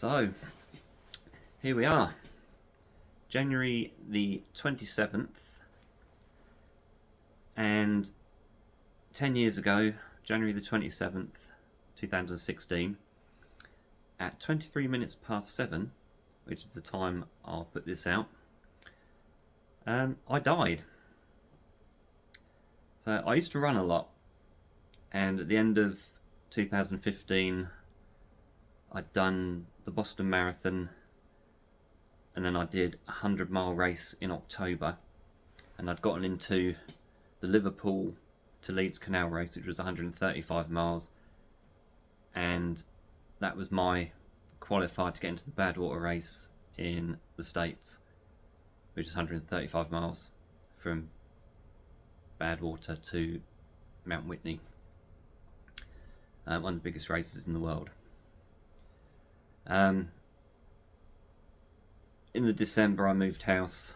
So, here we are, January the 27th, and 10 years ago, January the 27th, 2016, at 23 minutes past 7, which is the time I'll put this out, I died. So, I used to run a lot, and at the end of 2015, I'd done the Boston Marathon, and then I did a 100-mile race in October, and I'd gotten into the Liverpool to Leeds Canal race, which was 135 miles, and that was my qualifier to get into the Badwater race in the States, which is 135 miles from Badwater to Mount Whitney, one of the biggest races in the world. In the December, I moved house,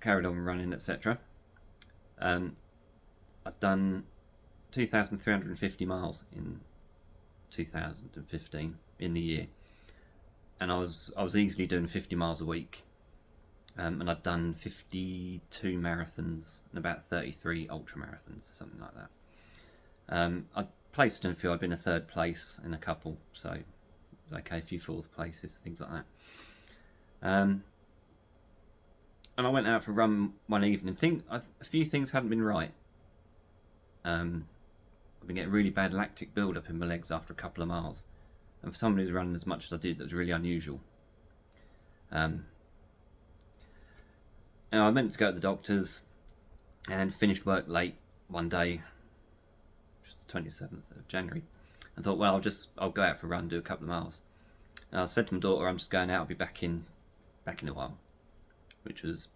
carried on running, etc. I'd done 2,350 miles in 2015 in the year, and I was easily doing 50 miles a week, and I'd done 52 marathons and about 33 ultra marathons, something like that. I'd placed in a few. I'd been a third place in a couple, so it was okay. A few fourth places, things like that. And I went out for a run one evening. A few things hadn't been right. I've been getting really bad lactic build-up in my legs after a couple of miles, and for someone who's running as much as I did, that was really unusual. And I meant to go to the doctors, and finished work late one day, which was the 27th of January, and thought, well, I'll go out for a run, do a couple of miles. And I said to my daughter, I'm just going out, I'll be back in a while, which was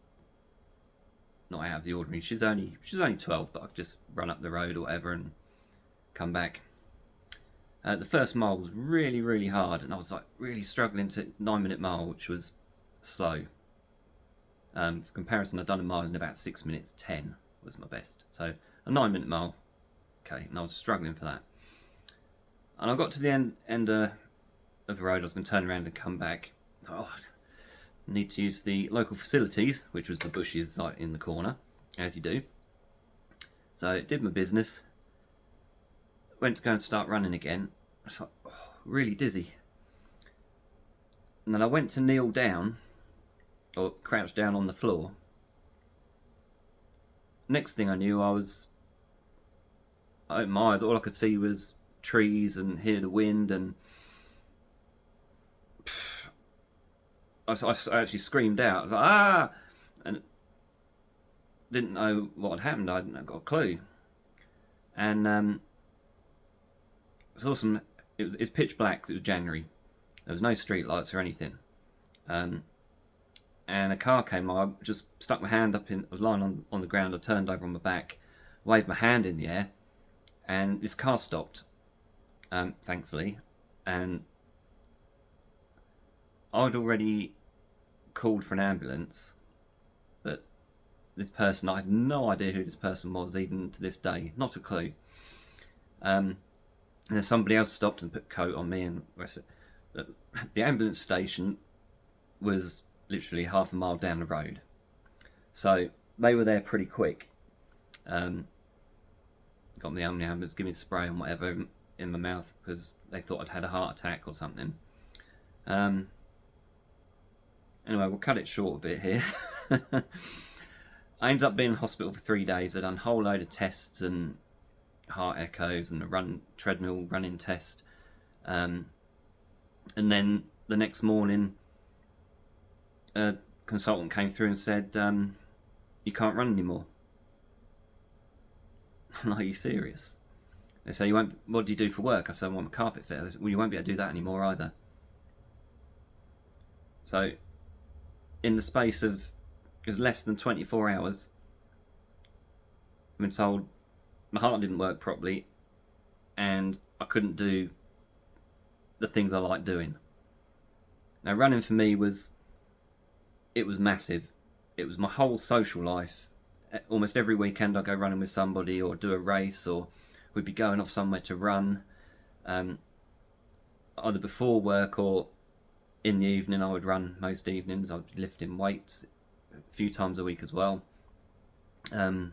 not out of the ordinary. She's only 12, but I'd just run up the road or whatever and come back. The first mile was really, really hard, and I was like really struggling to 9-minute mile, which was slow. For comparison, I'd done a mile in about 6 minutes 10 was my best. So a 9-minute mile, okay, and I was struggling for that. And I got to the end of the road. I was going to turn around and come back. Oh, I need to use the local facilities, which was the bushes like in the corner, as you do. So I did my business. Went to go and start running again. I was like, really dizzy. And then I went to kneel down, or crouch down on the floor. Next thing I knew, I opened my eyes. All I could see was trees and hear the wind, and I actually screamed out. I was like, ah! And didn't know what had happened. I hadn't got a clue. And it's pitch black, 'cause it was January. There was no street lights or anything. And a car came. I just stuck my hand up I was lying on the ground. I turned over on my back, waved my hand in the air, and this car stopped, thankfully. And I'd already called for an ambulance, but this person, I had no idea who this person was, even to this day, not a clue. And then somebody else stopped and put a coat on me, and the ambulance station was literally half a mile down the road, so they were there pretty quick. Got me on the ambulance, give me a spray and whatever in my mouth, because they thought I'd had a heart attack or something. Anyway, we'll cut it short a bit here. I ended up being in hospital for 3 days. I'd done a whole load of tests and heart echoes and a treadmill running test. And then the next morning, a consultant came through and said, you can't run anymore. I'm like, are you serious? They say, what do you do for work? I said, I'm a carpet fitter. They said, well, you won't be able to do that anymore either. So in the space of, it was less than 24 hours, I've been told my heart didn't work properly, and I couldn't do the things I like doing. Now, running for me was massive. It was my whole social life. Almost every weekend I'd go running with somebody, or do a race, or we'd be going off somewhere to run. either before work or in the evening. I would run most evenings. I would be lifting weights a few times a week as well. Yeah,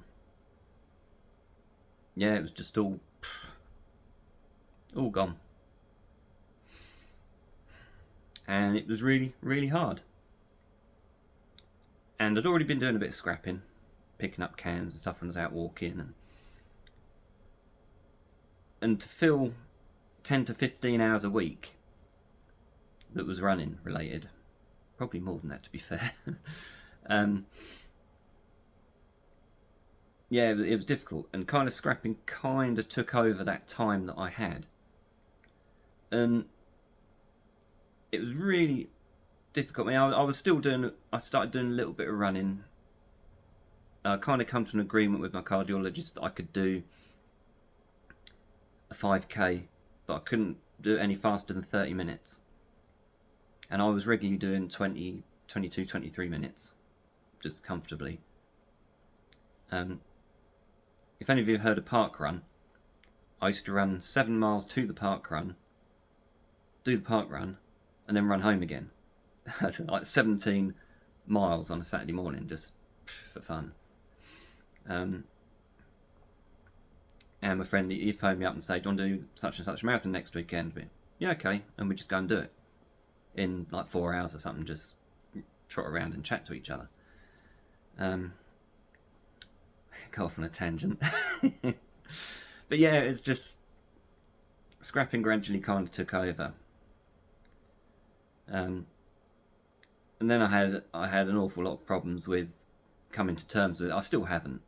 it was just all gone. And it was really, really hard. And I'd already been doing a bit of scrapping, picking up cans and stuff when I was out walking. And to fill 10 to 15 hours a week that was running related, probably more than that to be fair. Yeah, it was difficult, and kind of scrapping kind of took over that time that I had. And it was really difficult. I mean, I was still doing, I started doing a little bit of running. I kind of come to an agreement with my cardiologist that I could do a 5k, but I couldn't do it any faster than 30 minutes. And I was regularly doing 20, 22, 23 minutes, just comfortably. If any of you have heard of park run, I used to run 7 miles to the park run, do the park run, and then run home again. Like 17 miles on a Saturday morning, just for fun. And my friend, he phoned me up and said, "Do you want to do such and such marathon next weekend?" But, yeah, okay. And we just go and do it in like 4 hours or something, just trot around and chat to each other. Go off on a tangent. But yeah, it's just scrapping gradually kind of took over. And then I had an awful lot of problems with coming to terms with it. I still haven't.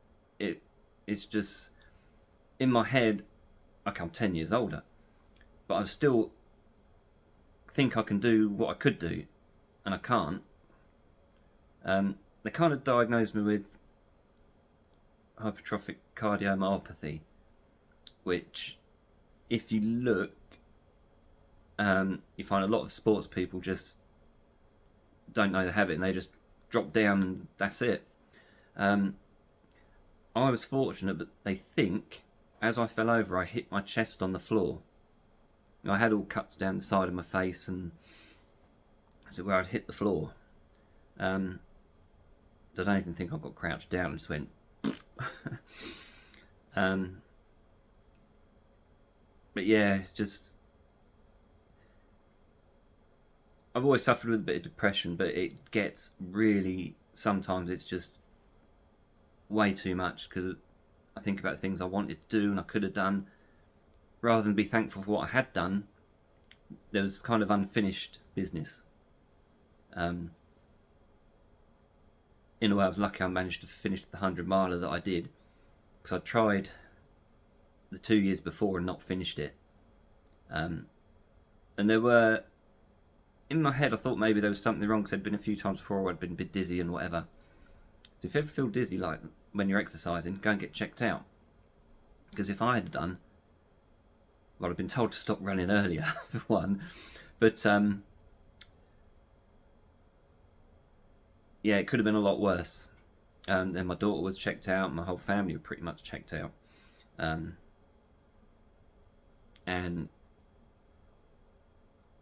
It's just in my head. Okay, I'm 10 years older, but I still think I can do what I could do, and I can't. They kind of diagnosed me with hypertrophic cardiomyopathy, which, if you look, you find a lot of sports people just don't know the habit and they just drop down and that's it. I was fortunate, but they think as I fell over, I hit my chest on the floor. I had all cuts down the side of my face and so where I'd hit the floor. So I don't even think I got crouched down and just went. But yeah, it's just I've always suffered with a bit of depression, but it gets really, sometimes it's just way too much because I think about things I wanted to do and I could have done. Rather than be thankful for what I had done, there was kind of unfinished business. In a way, I was lucky I managed to finish the 100-miler that I did, because I tried the 2 years before and not finished it. And there were, in my head, I thought maybe there was something wrong because I'd been a few times before where I'd been a bit dizzy and whatever. So if you ever feel dizzy, like when you're exercising, go and get checked out. Because if I had done, well, I've been told to stop running earlier, for one. But, yeah, it could have been a lot worse. Then my daughter was checked out, my whole family were pretty much checked out. And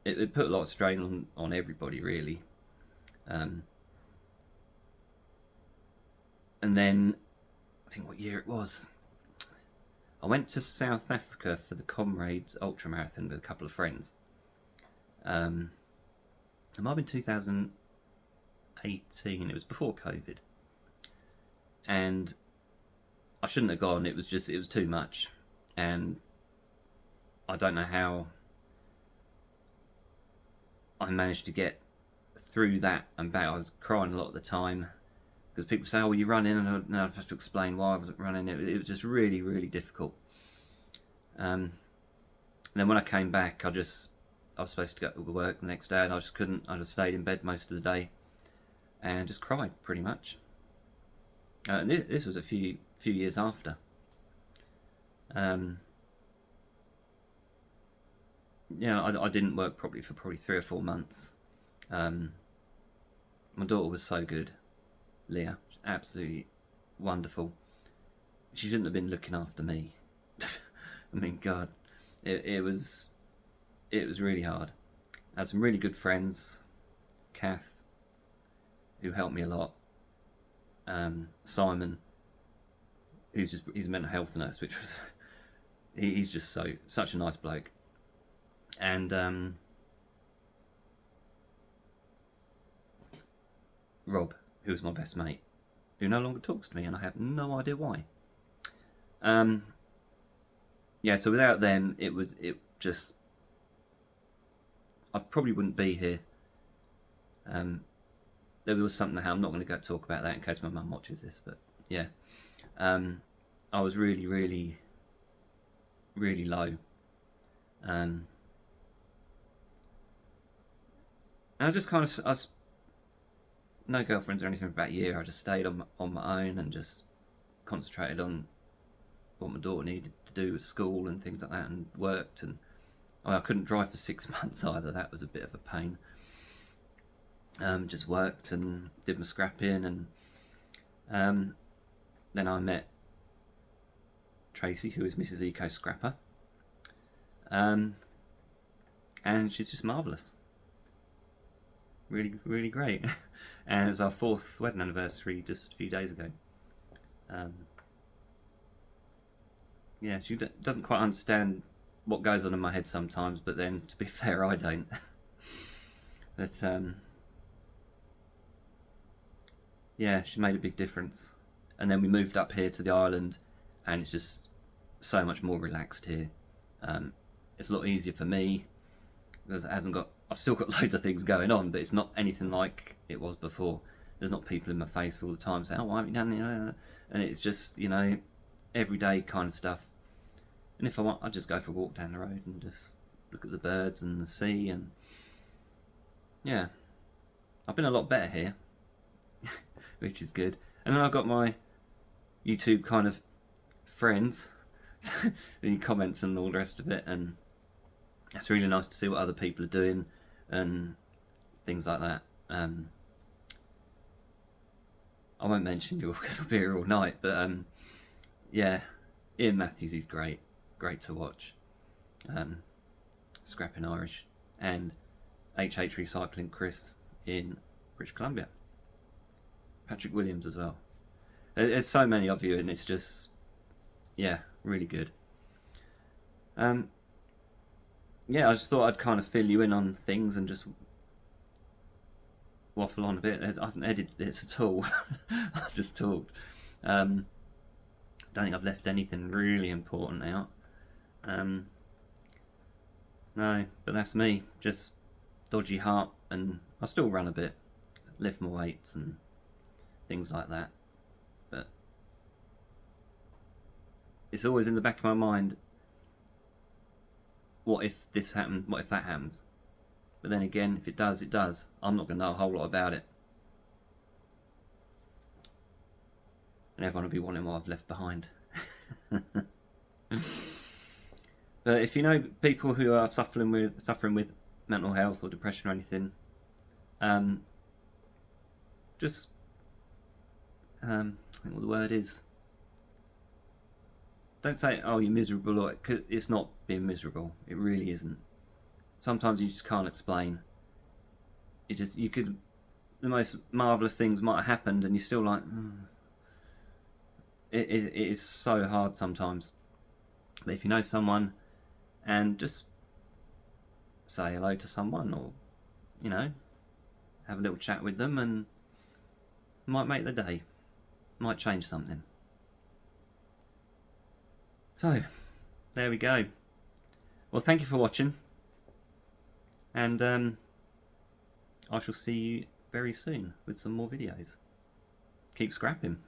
it put a lot of strain on everybody, really. And then, I think what year it was, I went to South Africa for the Comrades Ultramarathon with a couple of friends. It might have been 2018, it was before COVID. And I shouldn't have gone, it was too much. And I don't know how I managed to get through that and back. I was crying a lot at the time because people say, "Oh, were you running?" And I'd have to explain why I wasn't running. It was just really, really difficult. And then when I came back, I was supposed to go to work the next day, and I just couldn't. I just stayed in bed most of the day and just cried pretty much. This was a few years after. Yeah, I didn't work properly for probably 3 or 4 months. My daughter was so good, Leah, absolutely wonderful. She shouldn't have been looking after me. I mean, God, it was it was really hard. I had some really good friends, Kath, who helped me a lot, Simon, he's a mental health nurse, which was he's just such a nice bloke, and Rob, who was my best mate, who no longer talks to me, and I have no idea why. Yeah, so without them, it just, I probably wouldn't be here. There was something that I'm not going to go talk about that in case my mum watches this, but yeah, I was really, really, really low. And I just kind of, no girlfriends or anything for about a year. I just stayed on my own and just concentrated on what my daughter needed to do with school and things like that, and worked. And I couldn't drive for 6 months either. That was a bit of a pain. Just worked and did my scrapping, and then I met Tracy, who is Mrs. Eco Scrapper, and she's just marvellous, really, really great. And it's our 4th wedding anniversary just a few days ago. Yeah, she doesn't quite understand what goes on in my head sometimes, but then, to be fair, I don't. But yeah, she made a big difference. And then we moved up here to the island, and it's just so much more relaxed here. It's a lot easier for me because I've still got loads of things going on, but it's not anything like it was before. There's not people in my face all the time saying, "Oh, why haven't you done it?" And it's just, everyday kind of stuff. And if I want, I just go for a walk down the road and just look at the birds and the sea, and yeah, I've been a lot better here, which is good. And then I've got my YouTube kind of friends, the comments and all the rest of it, and it's really nice to see what other people are doing and things like that. I won't mention you because I'll be here all night, but yeah, Ian Matthews is great to watch. Scrapping Irish, and HH Recycling Chris in British Columbia. Patrick Williams as well. There's so many of you, and it's just, yeah, really good. Yeah, I just thought I'd kind of fill you in on things and just waffle on a bit. I haven't edited this at all. I just talked. Don't think I've left anything really important out. No, but that's me. Just dodgy heart, and I still run a bit, lift my weights and things like that. But it's always in the back of my mind, what if this happened? What if that happens? But then again, if it does, it does. I'm not going to know a whole lot about it. And everyone will be wanting what I've left behind. But if you know people who are suffering with mental health or depression or anything, just I think what the word is. Don't say, "Oh, you're miserable," or, 'cause it's not being miserable. It really isn't. Sometimes you just can't explain. The most marvellous things might have happened, and you're still like, It is so hard sometimes. But if you know someone, and just say hello to someone, or have a little chat with them, and it might make the day, might change something. So there we go. Well, thank you for watching, and I shall see you very soon with some more videos. Keep scrapping.